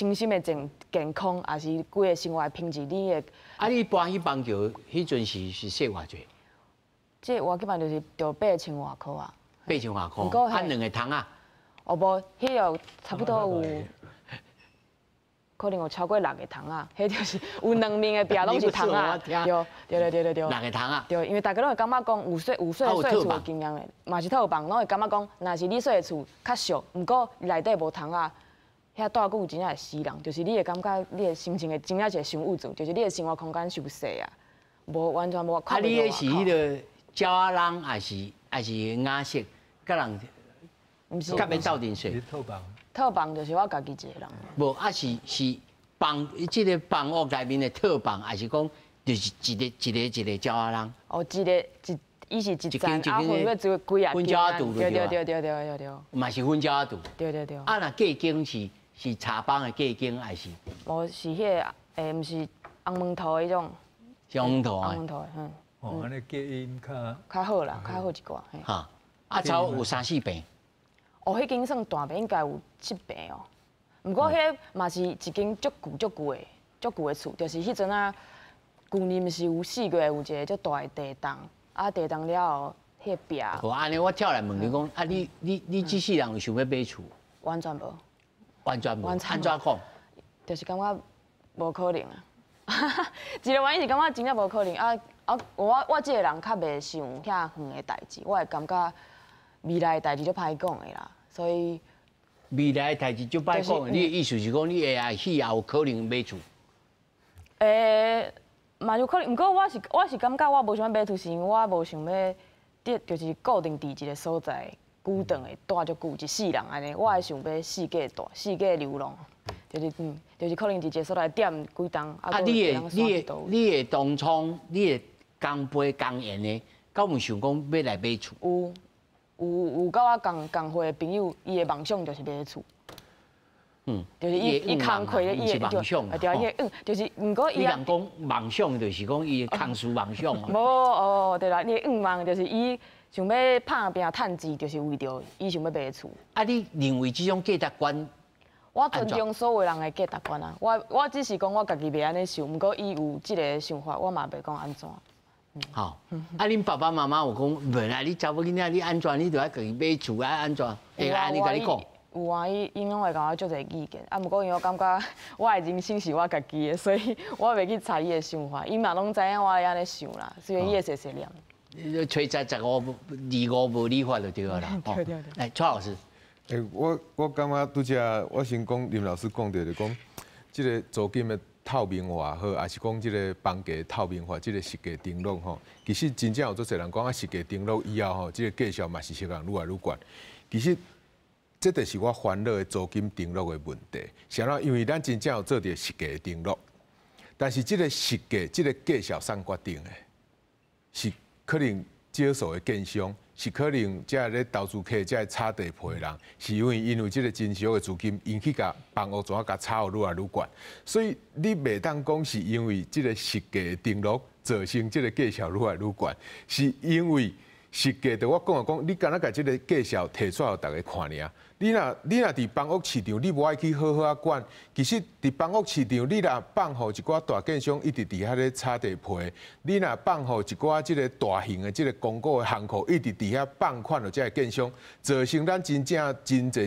健康，也是规个生活品质，你会。啊，你搬去板桥迄阵是细偌济？这我基本就是着8000外箍啊。8000外箍。啊，2个窗啊？哦无，迄有差不多有。可能有超过6个窗啊，迄就是有2面的壁拢是窗啊，对。6个窗啊。对，因为大家拢会感觉讲有细厝的经验的，嘛是套房，拢会感觉讲，若是你细的厝较俗，毋过内底无窗啊，遐住久真正会死人，就是你会感觉你的心情会真正是伤郁住，就是你的生活空间受限啊，无完全无。啊，你迄是迄个鸟仔人，还是雅舍，甲人？毋是。甲要斗阵睡。套房就是我家己一个人。无啊是房，即个房屋内面的套房，还是讲就是一个鸟仔人？哦，伊是一间，啊，分要做几啊间。分鸟仔厝对。嘛是分鸟仔厝。对。啊，那隔间是茶房的隔间，还是？无是迄个毋是红门头迄种。是红门头啊。红门头，哦，安尼隔音较好啦，较好一寡。哈，啊，差有3、4平。哦，迄间算大平，应该有7平哦。毋过迄嘛是一间足旧的厝，就是迄阵啊，旧年是有4月有一个足大的地动，啊地动了后，迄个壁。好，安尼我跳来问你讲，啊你这世人有想要买厝？完全无。安怎讲？就是感觉无可能啊。一个原因是感觉真正无可能啊！我这个人较袂想遐远的代志，我会感觉未来的代志就歹讲的啦，所以。未来的代志就歹讲，你的意思是讲你会以后可能买厝？嘛有可能，不过我是感觉我无想买厝，是因为我无想要就是固定伫一个所在，久长的住足久一世人安尼，我会想要四界流浪，就是可能伫一个所在踮几档。啊，你的当初你的工培工研的，敢有想讲要来买厝？有甲我共会的朋友，伊的梦想就是买厝。就是伊工课的，伊的梦想啊，对，就是毋过伊。你人讲梦想，就是讲伊的康师梦想啊。无对啦，伊的梦就是伊想要打拼趁钱，就是为着伊想要买厝。啊，你认为这种价值观？我尊重所有人的价值观啊，我只是讲我家己袂安尼想，毋过伊有即个想法，我嘛袂讲安怎。好，啊，恁爸爸妈妈有讲，本来你查某囡仔你安怎，你就要家己买厝啊安怎，会安尼甲你讲？有啊，因拢会甲我做者意见，啊，毋过因为我感觉我的人生是我家己的，所以我袂去猜伊的想法，伊嘛拢知影我会安尼想啦，所以伊会碎碎念。吹在1525无理法就对了啦。对。来，蔡老师。我感觉拄则我先讲林老师讲到，就讲即个租金的透明化好，还是讲即个房价透明化，即个实价登录吼，其实真正有足侪人讲啊，实价登录以后吼，即个价值嘛是实人愈来愈悬。其实这就是我烦恼的租金登录的问题。啥啦？因为咱真正有做着实价登录，但是即个实价、即个价值谁决定的？是可能少数的建商，是可能这咧投资客、这炒地皮的人，是因为这个真实的资金，引起甲房屋怎啊甲炒愈来愈悬，所以你袂当讲是因为这个实价登录造成这个价值愈来愈悬，是因为实价的我讲，你敢若甲这个价值提出来互大家看尔。你若伫房屋市场，你无爱去好好啊管。其实伫房屋市场，你若放互一寡大建商一直伫遐咧炒地皮，你若放互一寡即个大型的即个公股的行库一直伫遐放款落这个建商，造成咱真侪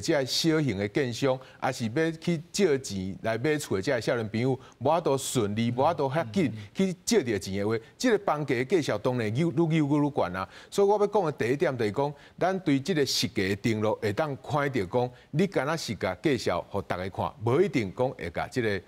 这小型的建商，也是要去借钱来买厝的这少年朋友，无法度顺利，无法度遐紧去借着钱的话，即个房价的价值当然愈悬啊。所以我要讲的第一点就是讲，咱对即个实价的登录会当看到讲，你敢若是甲介绍互大家看，无一定讲会甲即个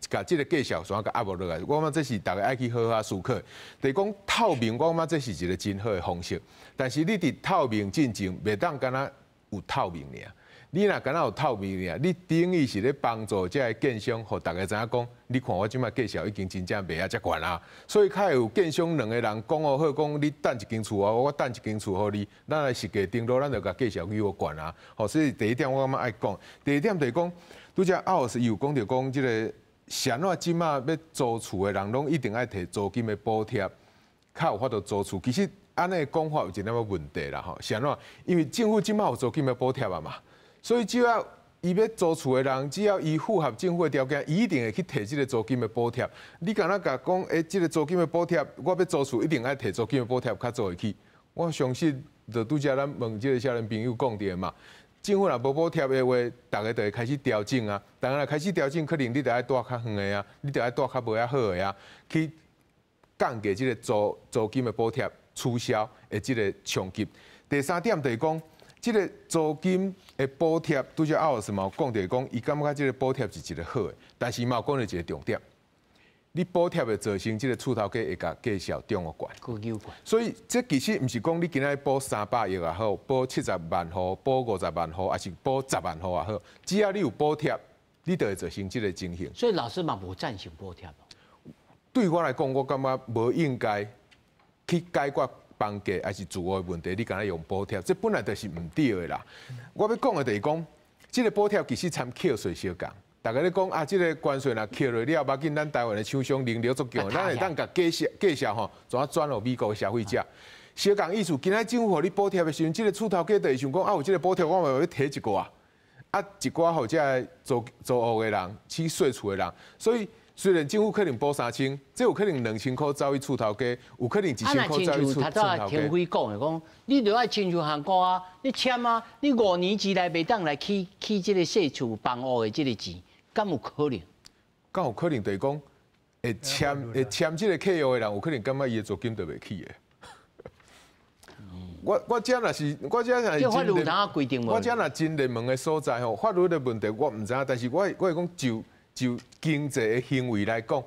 甲即个介绍怎甲压无落来。我感觉这是大家爱去好好思考。就是讲透明，我感觉这是一个真好的方式。但是你伫透明进前，袂当敢若有透明尔。你若敢若有透明尔，你等于是咧帮助这个建商，互大家知影讲，你看我即摆介绍已经真正卖啊遮悬啊。所以较有建商两个人讲好，讲你等一间厝啊，我等一间厝互你，咱来实价登录，咱就甲介绍比我悬啊。吼，所以第一点我感觉爱讲。第二点就是讲，拄则奥斯有讲着讲，即个啥怎即摆要租厝的人，拢一定爱摕租金的补贴，较有法度租厝。其实安尼讲法有一点仔问题啦，吼，啥怎？因为政府即摆有租金的补贴啊嘛。所以只要伊要租厝的人，只要伊符合政府的条件，伊一定会去摕即个租金的补贴。你敢若甲讲，即个租金的补贴，我要租厝一定爱摕租金的补贴，较做会起。我相信，就拄则咱问即个少年朋友讲的嘛，政府若无补贴的话，大家就会开始调整啊。大家若开始调整，可能你就爱住较远的啊，你就爱住较无遐好的啊，去降低即个租金的补贴取消的即个冲击。第三点就是讲。即个租金的补贴，拄则奥斯嘛有讲着讲，伊感觉即个补贴是一个好的，但是嘛有讲着一个重点，你补贴会造成即个厝头家会甲价值中个悬，所以这其实毋是讲你今仔补300亿也好，补70万户，补50万户，还是补10万户也好，只要你有补贴，你就会造成即个情形。所以老师嘛无赞成补贴。对我来讲，我感觉无应该去解决。房价还是住屋的问题，你敢若用补贴，这本来就是唔对的啦。我要讲的就是讲，这个补贴其实参扣税相共。大家咧讲啊，这个关税若扣落了，要紧咱台湾的厂商能力足强，咱会当甲介绍吼，怎啊转互美国的消费者。相共意思，今仔政府互你补贴的时阵，这个厝头家就会想讲啊，有这个补贴，我嘛要摕一寡，一寡互这租屋的人去税厝的人，所以。虽然政府可能补3000，这有可能2000块走去厝头家，有可能1000块走去厝头家。他都天辉讲的，讲你就爱亲像韩国啊，你签啊，你5年之内袂当来起这个细厝房屋的这个钱，敢有可能？敢有可能就是讲会签这个契约的人，有可能感觉伊的租金就袂起的。我这若是法律有哪规定无？我这若真热门的所在吼，法律的问题我唔知影，但是我会讲就经济的行为来讲，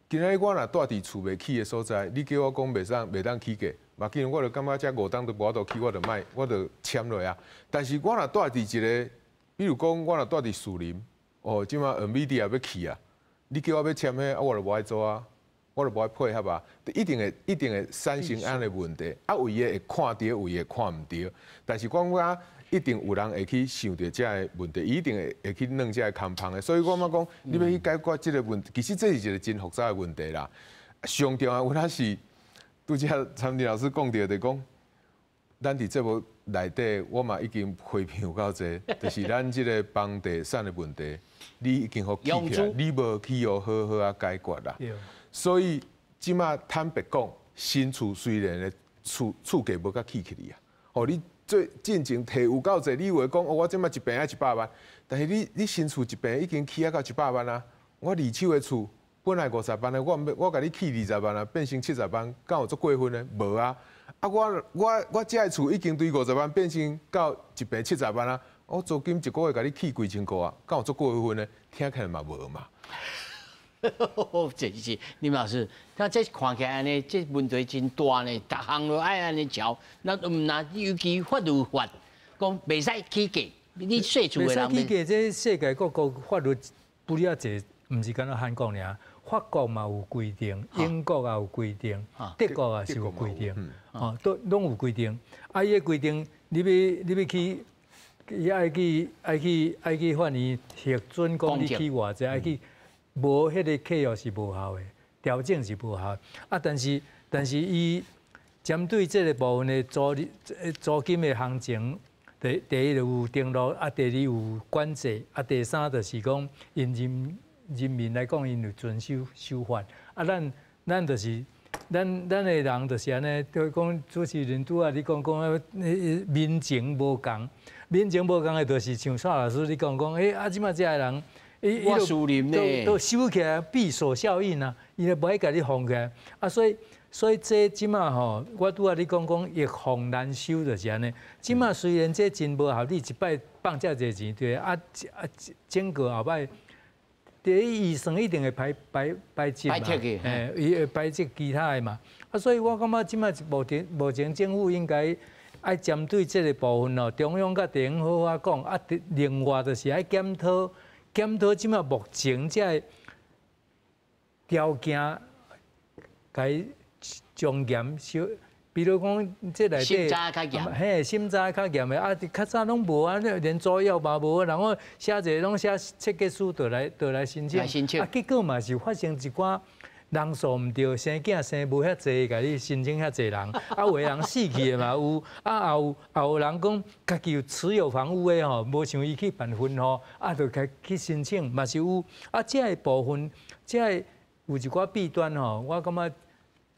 今仔我若住伫厝袂起的所在，你叫我讲袂当起价，嘛，既然我就感觉这5档都无法度起，我就签落啊。但是我若住伫一个，比如讲我若住伫树林，哦，即马 NVIDIA 要起啊，你叫我要签迄，我就无爱做啊，我就无爱配合啊，一定会产生安尼问题。啊，有伊会看到，有伊会看唔到，但是我一定有人会去想到这个问题，一定会去弄这个空胖的，所以我嘛讲，你要去解决这个问题，其实这是一个真复杂的问题啦。上重要有哪是，拄则参田老师讲到就讲，咱伫节目内底，我嘛已经批评有够济，就是咱这个房地产的问题，你已经好起起来，你无去好好啊解决啦。所以即马坦白讲，新厝虽然咧厝价无甲起去啊，哦，你最进前摕有够济，你话讲哦，我即马一平要100万，但是你新厝一平已经起啊到100万啊，我二手的厝本来50万的，我甲你起20万啊，变成70万，敢有足过分呢？无啊，啊我这个厝已经对50万变成到一平70万啊，我租金一个月甲你起几千块啊，敢有足过分呢？听起来嘛无嘛。这是林老师，那这看起来安尼，这问题真大呢，逐项都爱安尼瞧。那尤其法律法讲袂使起价，你税厝的人袂使起价，这世界各国法律不了解，唔是敢若韩国尔，法国嘛有规定，英国也有规定，德国也是有规定，都拢有规定。啊，伊个规定，你要去，伊爱去法院核准讲你去偌济，爱去。无迄个契约是无效的，调整是无效的。啊，但是伊针对这个部分的租金的行情，第一有登录，啊，第二有管制，啊，第三就是讲因人民来讲，因有遵守法。啊，咱就是咱的人就是安尼，就讲主持人拄啊，你讲民情无共，民情无共的，就是像蔡老师你讲，啊，即马这个人。我树林呢，都收起来，闭锁效应啊，伊就不爱甲你放起来啊，所以这即马吼，我拄仔你讲易放难收就是安尼。即马虽然这真无效，你一摆放遮济钱对整个后摆，第一预算一定会排斥嘛，伊会排斥其他的嘛。啊，所以我感觉即马目前政府应该爱针对这个部分哦，中央甲地方好好讲啊，另外就是爱检讨即马目前这条件，该从严小，比如讲这内底，审查较严，嘿，审查较严的啊，较早拢无啊，连作业嘛无，然后写者拢写设计书就来申请，啊，结果嘛是发生一寡人数唔对，生囝生无遐济，甲你申请遐济人，啊，有的人死去的嘛有，啊，也有人讲家己有持有房屋的吼，无像伊去办分户，啊，就去申请嘛是有，啊，这个部分，这个有一寡弊端吼，我感觉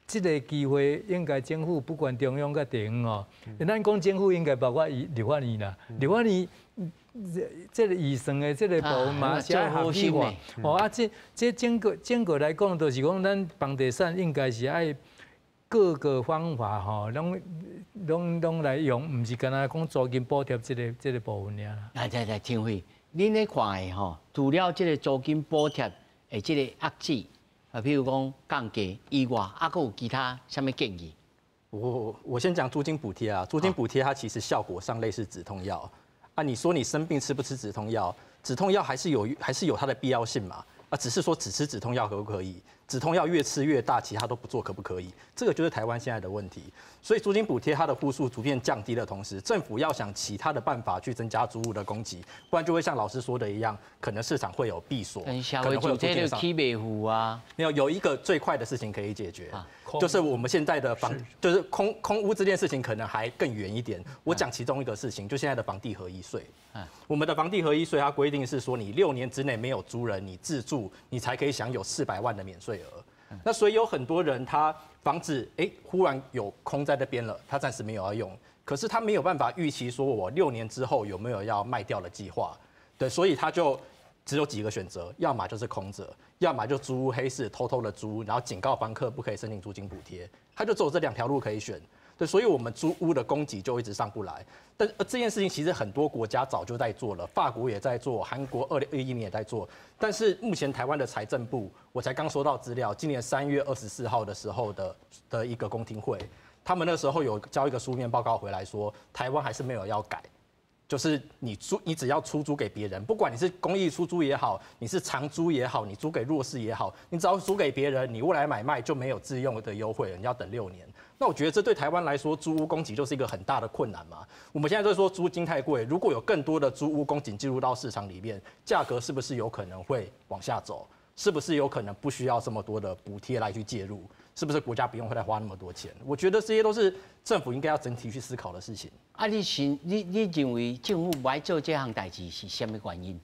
这个机会应该政府不管中央甲地方吼，咱讲政府应该包括立法院啦，立法院。这个预算的这个部分嘛，是爱合理化。哦啊，这整个来讲，就是讲咱房地产应该是爱各个方法吼，拢来用，唔是干那讲租金补贴这个部分尔。来，听会，恁咧看的吼，除了这个租金补贴的这个遏制，啊，譬如讲降价以外，还佫有其他什么建议？我先讲租金补贴啊，租金补贴它其实效果上类似止痛药。啊，你说你生病吃不吃止痛药？止痛药还是有它的必要性嘛？啊，只是说只吃止痛药可不可以？止痛药越吃越大，其他都不做可不可以？这个就是台湾现在的问题。所以租金补贴它的户数逐渐降低的同时，政府要想其他的办法去增加租屋的供给，不然就会像老师说的一样，可能市场会有闭锁，可能会有租金上起北户啊。有一个最快的事情可以解决，就是我们现在的就是空屋这件事情可能还更远一点。我讲其中一个事情，就现在的房地合一税。我们的房地合一税它规定是说，你6年之内没有租人，你自住，你才可以享有400万的免税额。那所以有很多人他房子忽然有空在那边了，他暂时没有要用，可是他没有办法预期说我6年之后有没有要卖掉的计划，对，所以他就只有几个选择，要么就是空着，要么就租屋黑市偷偷的租，然后警告房客不可以申请租金补贴，他就只有这2条路可以选。对，所以我们租屋的供给就一直上不来。但这件事情其实很多国家早就在做了，法国也在做，韩国2021年也在做。但是目前台湾的财政部，我才刚收到资料，今年3月24号的时候的一个公听会，他们那时候有交一个书面报告回来说，台湾还是没有要改。就是你只要出租给别人，不管你是公益出租也好，你是长租也好，你租给弱势也好，你只要租给别人，你未来买卖就没有自用的优惠了，你要等6年。那我觉得这对台湾来说，租屋供给就是一个很大的困难嘛。我们现在在说租金太贵，如果有更多的租屋供给进入到市场里面，价格是不是有可能会往下走？是不是有可能不需要这么多的补贴来去介入？是不是国家不用再花那么多钱？我觉得这些都是政府应该要整体去思考的事情。啊，你认为政府不爱做这项代志是什么原因？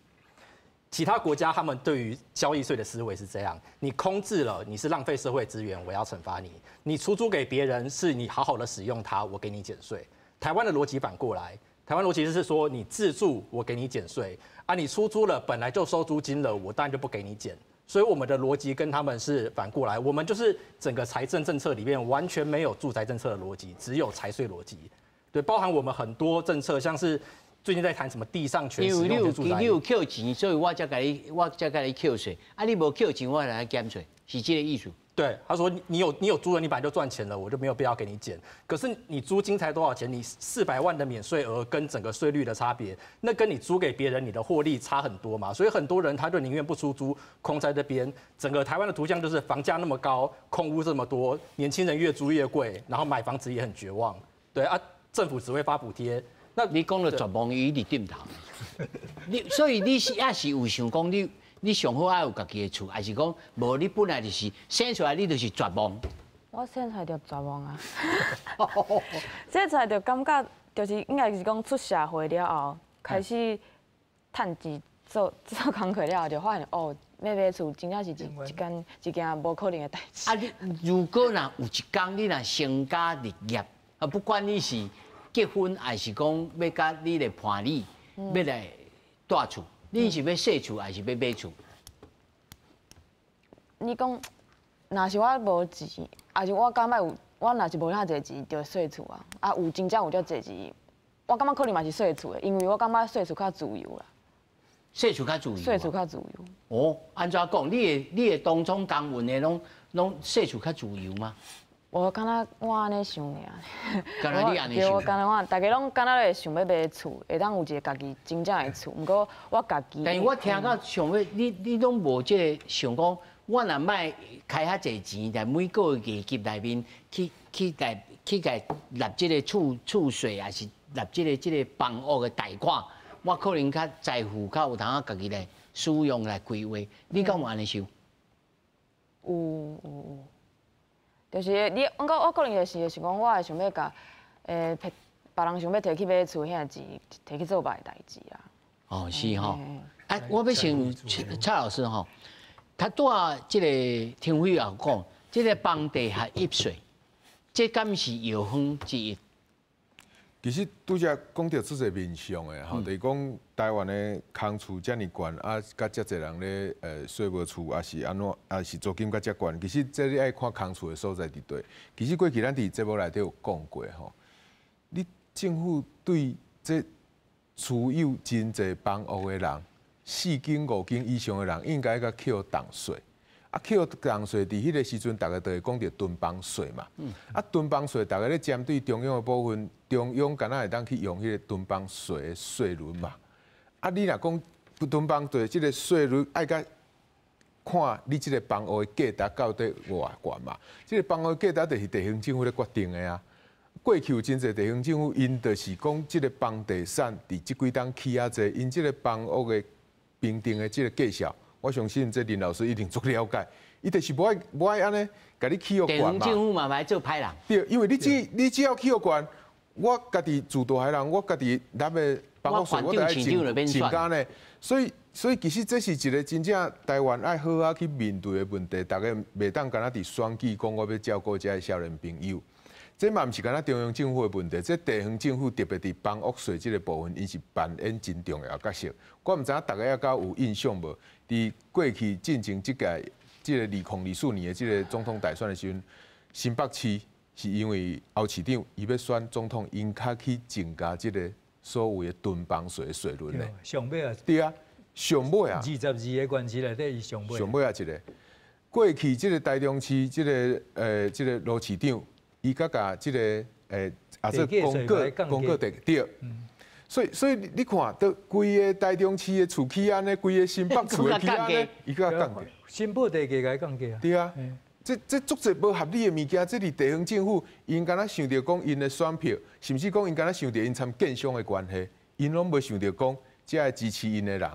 其他国家他们对于交易税的思维是这样：你空置了，你是浪费社会资源，我要惩罚你；你出租给别人，是你好好的使用它，我给你减税。台湾的逻辑反过来，台湾逻辑是说你自住，我给你减税啊；你出租了，本来就收租金了，我当然就不给你减。所以我们的逻辑跟他们是反过来，我们就是整个财政政策里面完全没有住宅政策的逻辑，只有财税逻辑。对，包含我们很多政策，像是最近在谈什么地上权使用权住宅，你有扣钱，所以我才给你扣税，啊，你无扣钱，我来减税，是这个意思。对，他说你有租了，你本来就赚钱了，我就没有必要给你减。可是你租金才多少钱？你400万的免税额跟整个税率的差别，那跟你租给别人，你的获利差很多嘛。所以很多人他就宁愿不出租，空在这边。整个台湾的图像就是房价那么高，空屋这么多，年轻人越租越贵，然后买房子也很绝望。对啊，政府只会发补贴。那你讲了绝望，伊一直点头。所以你是也是有想讲你上好爱有家己的厝，还是讲无？你本来就是生出来，你就是绝望。我生出来就绝望啊！生出来就感觉就是应该是讲出社会了后，开始趁钱做工课了后，就发现哦，要买厝真正是一件无可能的代志。啊，你如果若有一天你若成家立业，啊，不管你是结婚还是讲要甲你来伴侣，要来住厝。你是要细厝还是要买厝？你讲，若是我无钱，还是我感觉有，我若是无遐侪钱，就细厝啊。啊，有真正有遮侪钱，我感觉可能嘛是细厝的，因为我感觉细厝较自由啦。细厝较自由。细厝较自由。哦，安怎讲？你的当中公文的拢细厝较自由吗？我敢若我安尼想尔，敢若你安尼想？我敢若我，大家拢敢若会想要买厝，会当有一个家己真正的厝。不过我家己。但是我听到想要你拢无这个想讲，我若卖开遐侪钱，在每个月月级内面去立这个厝税，还是立这个房屋的贷款，我可能较在乎，较有通家己来使用来规划。你敢有安尼想？有。就是你，我可能就是讲，我会想要甲别人想要摕去买厝遐钱，摕去做别的代志啊。哦，是吼。哎，我要请蔡老师吼，他拄啊，这个听辉也讲，这个房地合一税，这敢是药方之一？其实拄则讲到这个面向的吼，就是讲台湾的空厝遮尔悬，啊，甲遮侪人咧税务处也是安怎，也是租金甲遮悬。其实这你爱看空厝的所在伫对。其实过去咱伫节目内底有讲过吼，你政府对这持有真侪房屋的人，4间5间以上的人，应该甲扣档税。啊，扣档税伫迄个时阵，大家都会讲到囤房税嘛。啊，囤房税大家咧针对中央的部分，中央敢若会当去用迄个囤房税的税率嘛。啊，你若讲囤房税即个税率，爱甲看你即个房屋的价值到底偌悬嘛。即个房屋的价值就是地方政府咧决定的啊。过去有真侪地方政府，因就是讲即个房地产伫即几档起啊侪，因即个房屋的评定的即个计数。我相信这林老师一定足了解，伊就是无爱安尼，甲你起好悬嘛。地方政府嘛来做歹人。对，因为你只要起好悬，我家己自大海人，我家己纳的房屋税，我就爱请干呢。所以其实这是一个真正台湾爱好好去面对的问题，大家袂当干那伫选举讲我要照顾这些少年朋友。这嘛毋是干那中央政府的问题，这地方政府特别伫房屋税这个部分，伊是扮演真重要的角色。我毋知影大家还有印象无？伫过去进行即个2004年的即个总统大选的时阵，新北市是因为侯市长伊要选总统，因较去增加即个所谓的囤房税的税率呢。上尾啊，对啊，上尾啊，22个县市内底伊上尾。上尾啊一个，过去即个台中市即个罗市长。伊甲即个也做公告对，所以你看，到规个台中市的厝起安尼，规个新北厝的起安尼，伊甲降低。新北地价甲降低啊。对啊，这足侪无合理的物件，这里地方政府因敢若想着讲因的选票，甚至讲因敢若想着因参建商的关系，因拢无想着讲这会支持因的人，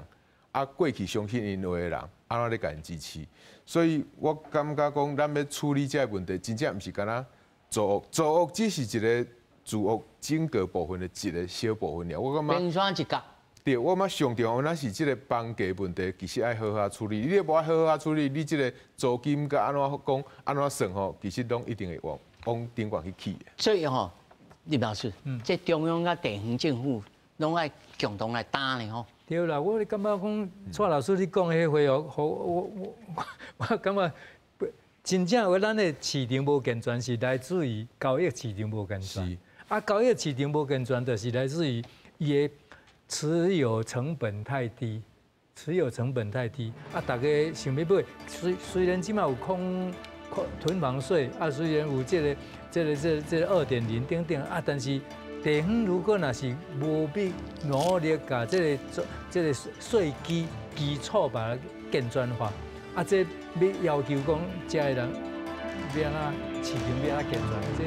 啊过去相信因话的人，安怎咧甲因支持？所以我感觉讲，咱要处理这个问题，真正毋是敢若。租屋只是一个住屋整个部分的一个小部分了。我感觉冰山一角。对，我嘛上重要，那是这个房价问题，其实爱好好处理。你若无爱好好处理，你这个租金甲安怎讲，安怎算吼，其实拢一定会往顶管去起的。所以吼，林老师，这中央甲地方政府拢爱共同来担呢吼。对啦，我感觉讲蔡老师你讲迄话哦，我感觉真正话咱的市场无健全是来自于交易市场无健全。啊，交易市场无健全，就是来自于伊的持有成本太低，啊，大家想要买，虽然即马有囤房税，啊，虽然有这个2.0等等啊，但是地方如果若是无必努力把这个税基础把它健全化，啊，这要求讲遮的人要安怎市场要安怎健全，这。